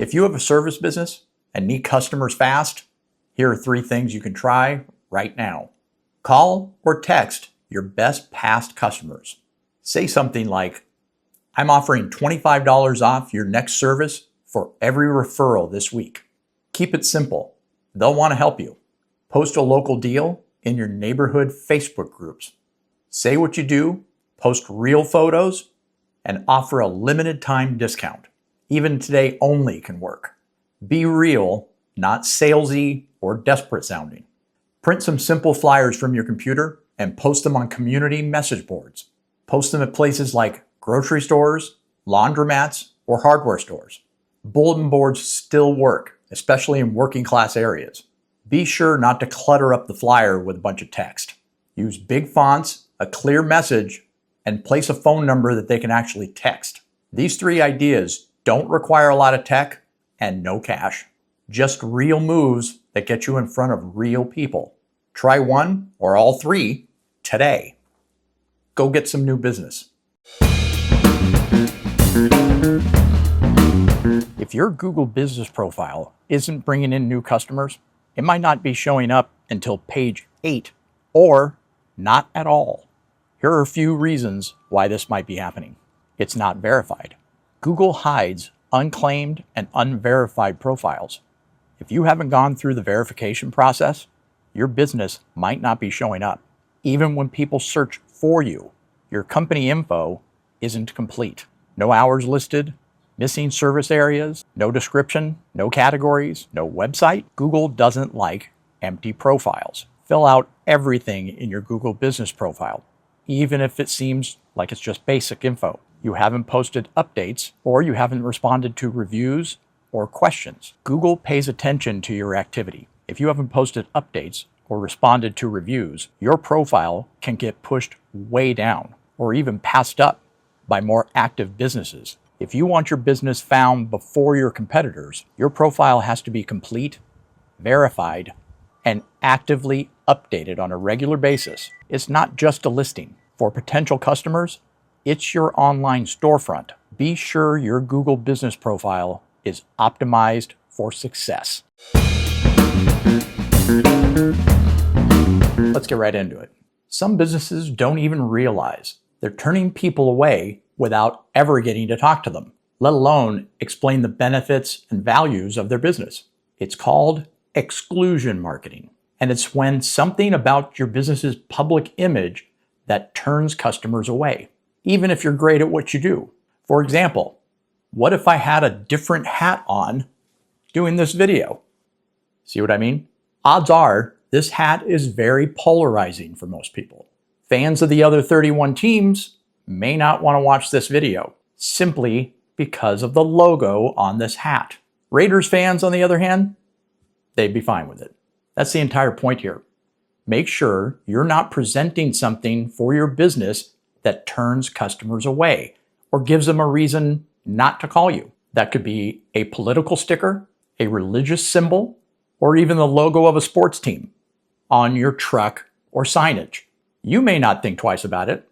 If you have a service business and need customers fast, here are 3 things you can try right now. Call or text your best past customers. Say something like, I'm offering $25 off your next service for every referral this week. Keep it simple. They'll want to help you. Post a local deal in your neighborhood Facebook groups. Say what you do, post real photos, and offer a limited time discount. Even today only can work. Be real, not salesy or desperate sounding. Print some simple flyers from your computer and post them on community message boards. Post them at places like grocery stores, laundromats, or hardware stores. Bulletin boards still work, especially in working class areas. Be sure not to clutter up the flyer with a bunch of text. Use big fonts, a clear message, and place a phone number that they can actually text. These 3 ideas don't require a lot of tech and no cash. Just real moves that get you in front of real people. Try one or all 3 today. Go get some new business. If your Google business profile isn't bringing in new customers, it might not be showing up until page 8 or not at all. Here are a few reasons why this might be happening. It's not verified. Google hides unclaimed and unverified profiles. If you haven't gone through the verification process, your business might not be showing up. Even when people search for you, your company info isn't complete. No hours listed, missing service areas, no description, no categories, no website. Google doesn't like empty profiles. Fill out everything in your Google business profile, even if it seems like it's just basic info. You haven't posted updates, or you haven't responded to reviews or questions. Google pays attention to your activity. If you haven't posted updates or responded to reviews, your profile can get pushed way down or even passed up by more active businesses. If you want your business found before your competitors, your profile has to be complete, verified, and actively updated on a regular basis. It's not just a listing. For potential customers, it's your online storefront. Be sure your Google business profile is optimized for success. Let's get right into it. Some businesses don't even realize they're turning people away without ever getting to talk to them, let alone explain the benefits and values of their business. It's called exclusion marketing, and it's when something about your business's public image that turns customers away, even if you're great at what you do. For example, what if I had a different hat on doing this video? See what I mean? Odds are this hat is very polarizing for most people. Fans of the other 31 teams may not want to watch this video simply because of the logo on this hat. Raiders fans, on the other hand, they'd be fine with it. That's the entire point here. Make sure you're not presenting something for your business that turns customers away or gives them a reason not to call you. That could be a political sticker, a religious symbol, or even the logo of a sports team on your truck or signage. You may not think twice about it,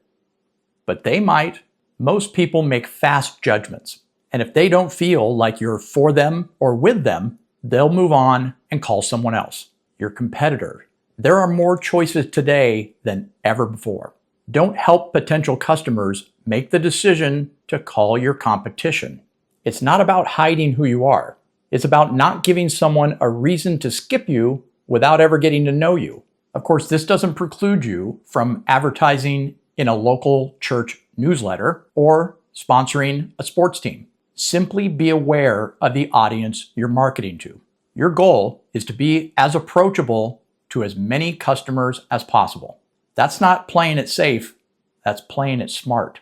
but they might. Most people make fast judgments, and if they don't feel like you're for them or with them, they'll move on and call someone else, your competitor. There are more choices today than ever before. Don't help potential customers make the decision to call your competition. It's not about hiding who you are. It's about not giving someone a reason to skip you without ever getting to know you. Of course, this doesn't preclude you from advertising in a local church newsletter or sponsoring a sports team. Simply be aware of the audience you're marketing to. Your goal is to be as approachable to as many customers as possible. That's not playing it safe, that's playing it smart.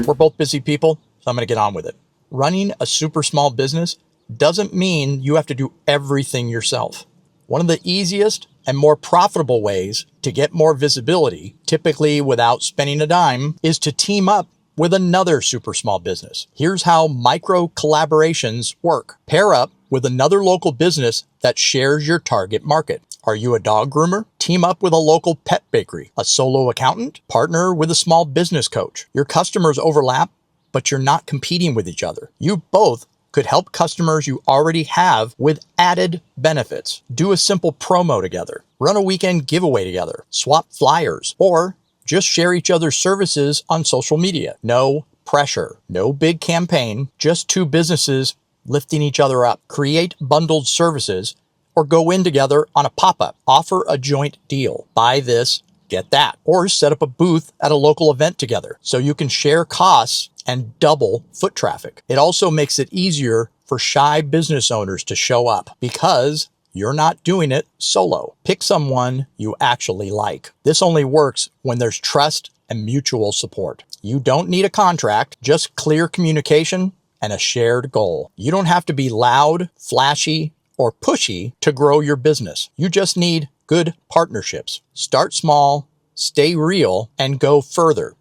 We're both busy people, so I'm going to get on with it. Running a super small business doesn't mean you have to do everything yourself. One of the easiest and more profitable ways to get more visibility, typically without spending a dime, is to team up with another super small business. Here's how micro-collaborations work. Pair up with another local business that shares your target market. Are you a dog groomer? Team up with a local pet bakery. A solo accountant? Partner with a small business coach. Your customers overlap, but you're not competing with each other. You both could help customers you already have with added benefits. Do a simple promo together, run a weekend giveaway together, swap flyers, or just share each other's services on social media. No pressure, no big campaign, just two businesses lifting each other up. Create bundled services or go in together on a pop-up. Offer a joint deal. Buy this, get that. Or set up a booth at a local event together so you can share costs and double foot traffic. It also makes it easier for shy business owners to show up because you're not doing it solo. Pick someone you actually like. This only works when there's trust and mutual support. You don't need a contract, just clear communication and a shared goal. You don't have to be loud, flashy, or pushy to grow your business. You just need good partnerships. Start small, stay real, and go further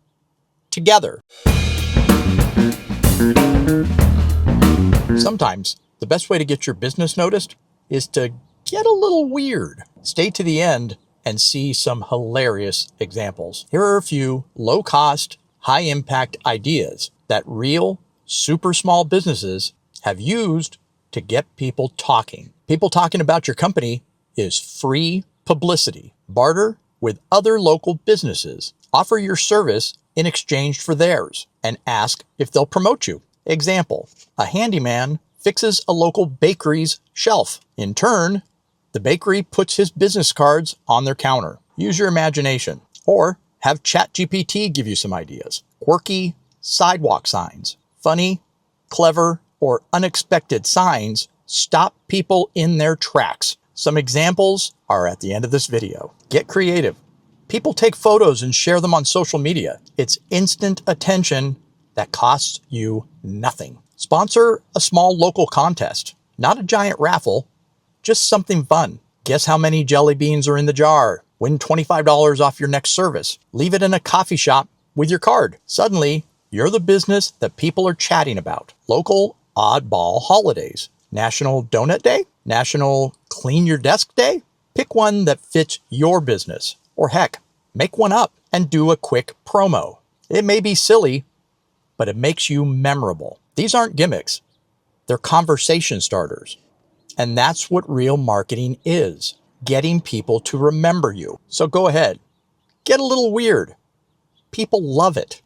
together. Sometimes the best way to get your business noticed is to get a little weird. Stay to the end and see some hilarious examples. Here are a few low-cost, high-impact ideas that real, super small businesses have used to get people talking. People talking about your company is free publicity. Barter with other local businesses. Offer your service in exchange for theirs and ask if they'll promote you. Example, a handyman fixes a local bakery's shelf. In turn, the bakery puts his business cards on their counter. Use your imagination or have ChatGPT give you some ideas. Quirky sidewalk signs. Funny, clever, or unexpected signs stop people in their tracks. Some examples are at the end of this video. Get creative. People take photos and share them on social media. It's instant attention that costs you nothing. Sponsor a small local contest, not a giant raffle, just something fun. Guess how many jelly beans are in the jar? Win $25 off your next service. Leave it in a coffee shop with your card. Suddenly, you're the business that people are chatting about. Local oddball holidays. National Donut Day? National Clean Your Desk Day? Pick one that fits your business. Or heck, make one up and do a quick promo. It may be silly, but it makes you memorable. These aren't gimmicks. They're conversation starters. And that's what real marketing is. Getting people to remember you. So go ahead. Get a little weird. People love it.